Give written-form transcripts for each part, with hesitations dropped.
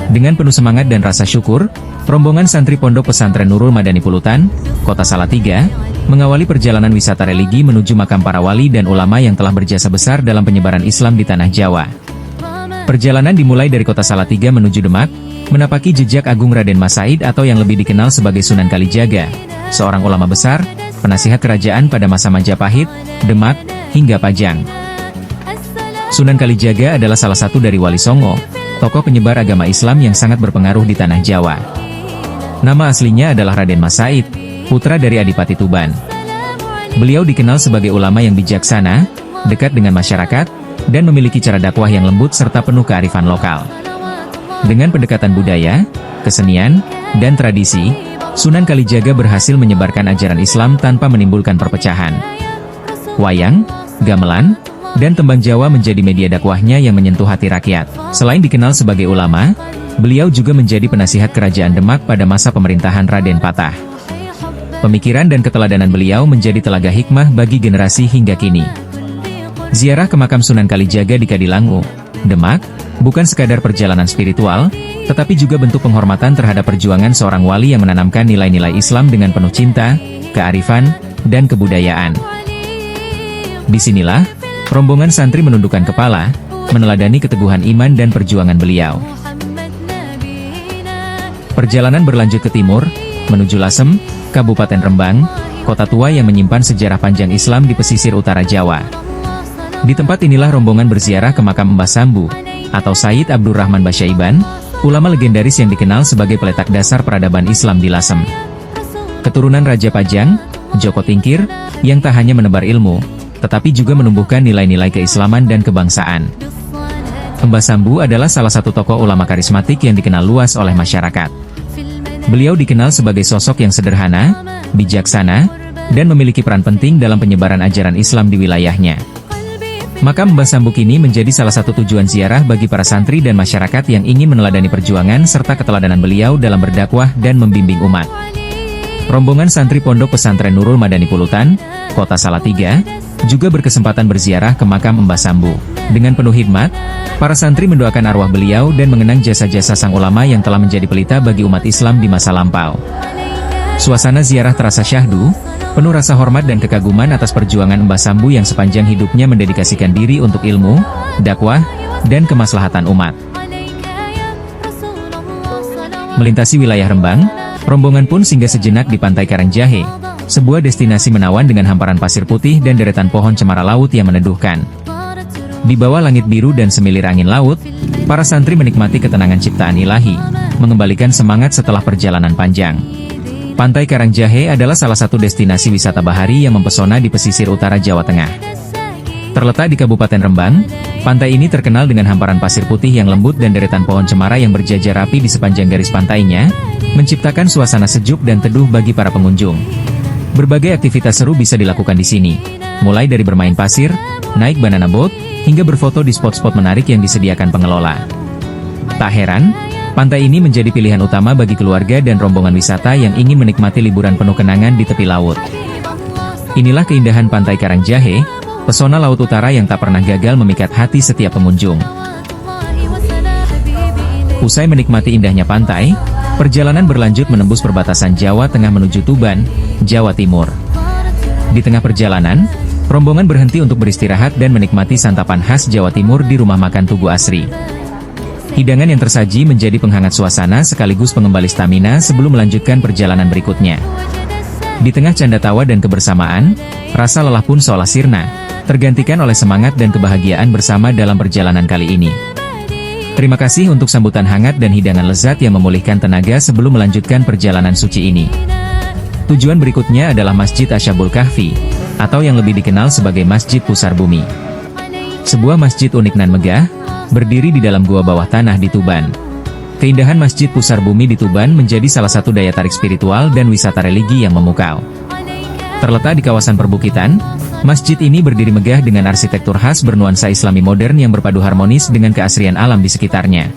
Dengan penuh semangat dan rasa syukur, rombongan santri Pondok Pesantren Nurul Madani Pulutan, Kota Salatiga, mengawali perjalanan wisata religi menuju makam para wali dan ulama yang telah berjasa besar dalam penyebaran Islam di Tanah Jawa. Perjalanan dimulai dari Kota Salatiga menuju Demak, menapaki jejak agung Raden Mas Said atau yang lebih dikenal sebagai Sunan Kalijaga, seorang ulama besar, penasihat kerajaan pada masa Majapahit, Demak, hingga Pajang. Sunan Kalijaga adalah salah satu dari Wali Songo, tokoh penyebar agama Islam yang sangat berpengaruh di Tanah Jawa. Nama aslinya adalah Raden Mas Said, putra dari Adipati Tuban. Beliau dikenal sebagai ulama yang bijaksana, dekat dengan masyarakat, dan memiliki cara dakwah yang lembut serta penuh kearifan lokal. Dengan pendekatan budaya, kesenian, dan tradisi, Sunan Kalijaga berhasil menyebarkan ajaran Islam tanpa menimbulkan perpecahan. Wayang, gamelan, dan tembang Jawa menjadi media dakwahnya yang menyentuh hati rakyat. Selain dikenal sebagai ulama, beliau juga menjadi penasihat kerajaan Demak pada masa pemerintahan Raden Patah. Pemikiran dan keteladanan beliau menjadi telaga hikmah bagi generasi hingga kini. Ziarah ke makam Sunan Kalijaga di Kadilangu, Demak, bukan sekadar perjalanan spiritual, tetapi juga bentuk penghormatan terhadap perjuangan seorang wali yang menanamkan nilai-nilai Islam dengan penuh cinta, kearifan, dan kebudayaan. Disinilah, rombongan santri menundukkan kepala, meneladani keteguhan iman dan perjuangan beliau. Perjalanan berlanjut ke timur, menuju Lasem, Kabupaten Rembang, kota tua yang menyimpan sejarah panjang Islam di pesisir utara Jawa. Di tempat inilah rombongan berziarah ke makam Mbah Sambu, atau Sayyid Abdurrahman Basyaiban, ulama legendaris yang dikenal sebagai peletak dasar peradaban Islam di Lasem. Keturunan Raja Pajang, Joko Tingkir, yang tak hanya menebar ilmu, tetapi juga menumbuhkan nilai-nilai keislaman dan kebangsaan. Mbah Sambu adalah salah satu tokoh ulama karismatik yang dikenal luas oleh masyarakat. Beliau dikenal sebagai sosok yang sederhana, bijaksana, dan memiliki peran penting dalam penyebaran ajaran Islam di wilayahnya. Makam Mbah Sambu kini menjadi salah satu tujuan ziarah bagi para santri dan masyarakat yang ingin meneladani perjuangan serta keteladanan beliau dalam berdakwah dan membimbing umat. Rombongan santri Pondok Pesantren Nurul Madani Pulutan, Kota Salatiga, juga berkesempatan berziarah ke makam Mbah Sambu. Dengan penuh hikmat, para santri mendoakan arwah beliau dan mengenang jasa-jasa sang ulama yang telah menjadi pelita bagi umat Islam di masa lampau. Suasana ziarah terasa syahdu, penuh rasa hormat dan kekaguman atas perjuangan Mbah Sambu yang sepanjang hidupnya mendedikasikan diri untuk ilmu, dakwah, dan kemaslahatan umat. Melintasi wilayah Rembang, rombongan pun singgah sejenak di Pantai Karangjahe, sebuah destinasi menawan dengan hamparan pasir putih dan deretan pohon cemara laut yang meneduhkan. Di bawah langit biru dan semilir angin laut, para santri menikmati ketenangan ciptaan ilahi, mengembalikan semangat setelah perjalanan panjang. Pantai Karangjahe adalah salah satu destinasi wisata bahari yang mempesona di pesisir utara Jawa Tengah. Terletak di Kabupaten Rembang, pantai ini terkenal dengan hamparan pasir putih yang lembut dan deretan pohon cemara yang berjajar rapi di sepanjang garis pantainya, menciptakan suasana sejuk dan teduh bagi para pengunjung. Berbagai aktivitas seru bisa dilakukan di sini, mulai dari bermain pasir, naik banana boat, hingga berfoto di spot-spot menarik yang disediakan pengelola. Tak heran, pantai ini menjadi pilihan utama bagi keluarga dan rombongan wisata yang ingin menikmati liburan penuh kenangan di tepi laut. Inilah keindahan Pantai Karangjahe, pesona laut utara yang tak pernah gagal memikat hati setiap pengunjung. Usai menikmati indahnya pantai, perjalanan berlanjut menembus perbatasan Jawa Tengah menuju Tuban, Jawa Timur. Di tengah perjalanan, rombongan berhenti untuk beristirahat dan menikmati santapan khas Jawa Timur di rumah makan Tugu Asri. Hidangan yang tersaji menjadi penghangat suasana sekaligus pengembali stamina sebelum melanjutkan perjalanan berikutnya. Di tengah canda tawa dan kebersamaan, rasa lelah pun seolah sirna, tergantikan oleh semangat dan kebahagiaan bersama dalam perjalanan kali ini. Terima kasih untuk sambutan hangat dan hidangan lezat yang memulihkan tenaga sebelum melanjutkan perjalanan suci ini. Tujuan berikutnya adalah Masjid Asyabul Kahfi, atau yang lebih dikenal sebagai Masjid Pusar Bumi. Sebuah masjid unik nan megah, berdiri di dalam gua bawah tanah di Tuban. Keindahan Masjid Pusar Bumi di Tuban menjadi salah satu daya tarik spiritual dan wisata religi yang memukau. Terletak di kawasan perbukitan, masjid ini berdiri megah dengan arsitektur khas bernuansa Islami modern yang berpadu harmonis dengan keasrian alam di sekitarnya.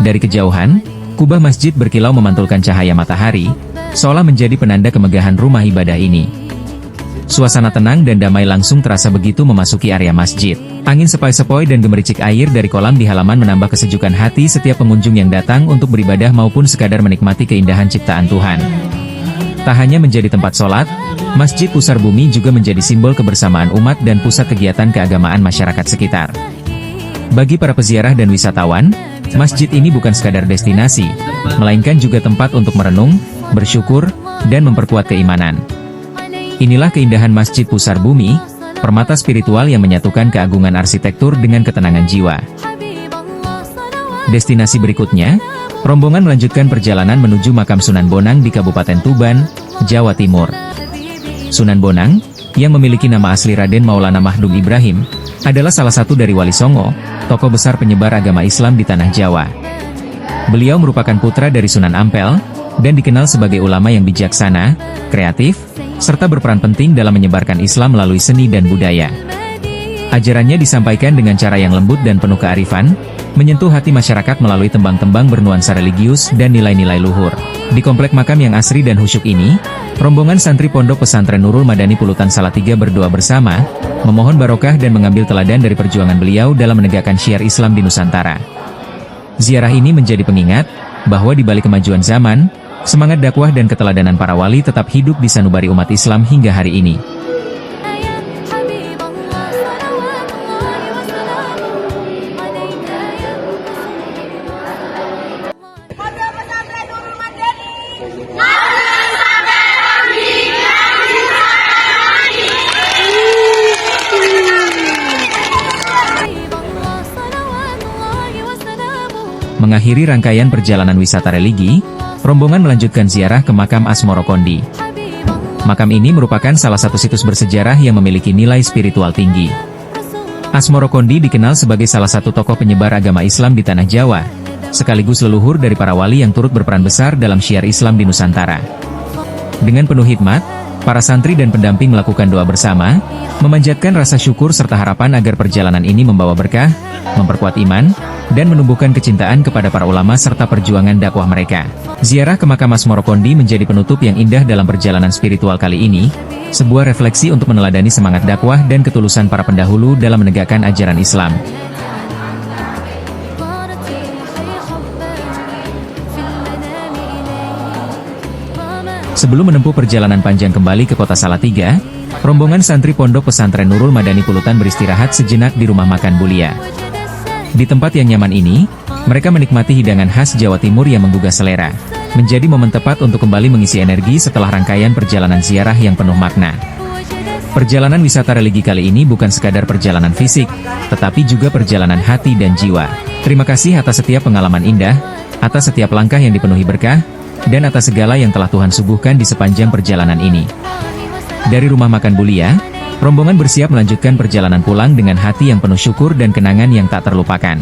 Dari kejauhan, kubah masjid berkilau memantulkan cahaya matahari, seolah menjadi penanda kemegahan rumah ibadah ini. Suasana tenang dan damai langsung terasa begitu memasuki area masjid. Angin sepoi-sepoi dan gemericik air dari kolam di halaman menambah kesejukan hati setiap pengunjung yang datang untuk beribadah maupun sekadar menikmati keindahan ciptaan Tuhan. Tak hanya menjadi tempat sholat, Masjid Pusar Bumi juga menjadi simbol kebersamaan umat dan pusat kegiatan keagamaan masyarakat sekitar. Bagi para peziarah dan wisatawan, masjid ini bukan sekadar destinasi, melainkan juga tempat untuk merenung, bersyukur, dan memperkuat keimanan. Inilah keindahan Masjid Pusar Bumi, permata spiritual yang menyatukan keagungan arsitektur dengan ketenangan jiwa. Destinasi berikutnya, rombongan melanjutkan perjalanan menuju makam Sunan Bonang di Kabupaten Tuban, Jawa Timur. Sunan Bonang, yang memiliki nama asli Raden Maulana Mahdum Ibrahim, adalah salah satu dari Wali Songo, tokoh besar penyebar agama Islam di Tanah Jawa. Beliau merupakan putra dari Sunan Ampel, dan dikenal sebagai ulama yang bijaksana, kreatif, serta berperan penting dalam menyebarkan Islam melalui seni dan budaya. Ajarannya disampaikan dengan cara yang lembut dan penuh kearifan, menyentuh hati masyarakat melalui tembang-tembang bernuansa religius dan nilai-nilai luhur. Di komplek makam yang asri dan khusyuk ini, rombongan santri Pondok Pesantren Nurul Madani Pulutan Salatiga berdoa bersama, memohon barokah dan mengambil teladan dari perjuangan beliau dalam menegakkan syiar Islam di Nusantara. Ziarah ini menjadi pengingat, bahwa di balik kemajuan zaman, semangat dakwah dan keteladanan para wali tetap hidup di sanubari umat Islam hingga hari ini. Mengakhiri rangkaian perjalanan wisata religi, rombongan melanjutkan ziarah ke makam Asmoro Kondi. Makam ini merupakan salah satu situs bersejarah yang memiliki nilai spiritual tinggi. Asmoro Kondi dikenal sebagai salah satu tokoh penyebar agama Islam di Tanah Jawa, sekaligus leluhur dari para wali yang turut berperan besar dalam syiar Islam di Nusantara. Dengan penuh hikmat, para santri dan pendamping melakukan doa bersama, memanjatkan rasa syukur serta harapan agar perjalanan ini membawa berkah, memperkuat iman, dan menumbuhkan kecintaan kepada para ulama serta perjuangan dakwah mereka. Ziarah ke makam Asmoro Kondi menjadi penutup yang indah dalam perjalanan spiritual kali ini, sebuah refleksi untuk meneladani semangat dakwah dan ketulusan para pendahulu dalam menegakkan ajaran Islam. Sebelum menempuh perjalanan panjang kembali ke kota Salatiga, rombongan santri Pondok Pesantren Nurul Madani Pulutan beristirahat sejenak di rumah makan Bulia. Di tempat yang nyaman ini, mereka menikmati hidangan khas Jawa Timur yang menggugah selera, menjadi momen tepat untuk kembali mengisi energi setelah rangkaian perjalanan ziarah yang penuh makna. Perjalanan wisata religi kali ini bukan sekadar perjalanan fisik, tetapi juga perjalanan hati dan jiwa. Terima kasih atas setiap pengalaman indah, atas setiap langkah yang dipenuhi berkah, dan atas segala yang telah Tuhan suguhkan di sepanjang perjalanan ini. Dari rumah makan Bulia, rombongan bersiap melanjutkan perjalanan pulang dengan hati yang penuh syukur dan kenangan yang tak terlupakan.